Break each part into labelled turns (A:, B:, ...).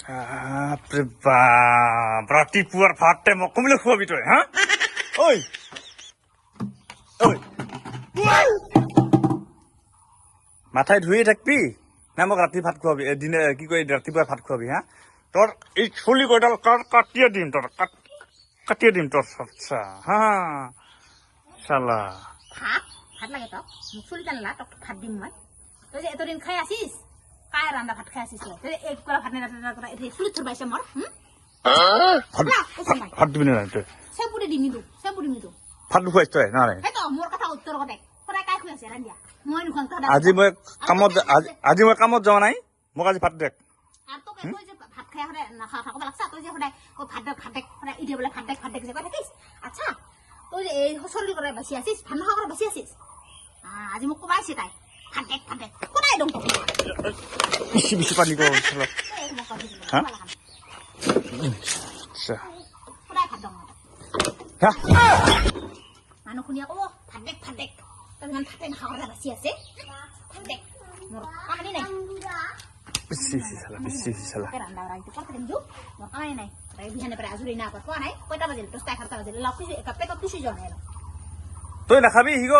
A: বাপৰে বাপ ৰাতিপুৱাৰ ভাত টাইমক কমিলে খুৱাবি তই হা ঐ ঐ মাথাই ধুয়ে থাকবি না মোক ৰাতি ভাত খুৱাবি এদিনে কি কয় ৰাতিপুৱা ভাত খুৱাবি হা তোৰ এই চুলি কয়ডাল কাটিয়ে দিম তোৰ কাটিয়ে দিম তোৰ আচ্ছা হা চালা
B: ভাত ভাত লাগে তোক মোক চুলি টানলা তোক ভাত দিম মই তই যে এতদিন খাই আছিস কাই ৰান্ধা ভাত খাই আছিস তই এক কৰা ভাত নেৰা এতিয়া চুলি থৰবাইছে মোৰ
A: ভাত দিবি নাই তই
B: চেপুৰি দিমি তো
A: ভাত খুৱাইছ তই নাই
B: সেইটো মোৰ কথা উত্তৰ কতে সদায় কাই খুৱাইছে ৰান্ধিয়া মই নুখাং
A: আজি মই কামত যোৱা নাই মোক আজি ভাত দে
B: আৰু তোক তই যে ভাত খাই সদায় নাখা থাকব লাগছা তই যে সদায় ভাত সদায় ইদে বোলে ভাত যে কৈ থাকিস আচ্ছা তই যে এই চলি কৰে বাচি আছিস ভাত নখা কৰে বাচি আছিস আজি মোক কবাইছে তাই ভাত দে কোনাই দম
A: বেছি পানী কওঁ হা আচ্ছা
B: সদায় ভাত দম
A: হা
B: মানুহ শুনিয়া কব ভাত দে তই ইমান ভাতে নাখা কৰে বাচি আছে ভাত দে মোৰ কাহানি নাই
A: বেছি চালা
B: ৰান্ধা ৰাইটো কথা দিম মোৰ কাহানি নাই তাই বিহানে পাৰে আজৰি না কোৱা নাই কয়টা বাজিল 10:30 বাজিল লাপি একা পেটত পিছি যোৱা নাই
A: তই নাখাবি হিগ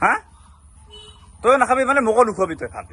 A: হা তই নাখাবি মানে মোকো নোখোৱাবি তই ভাত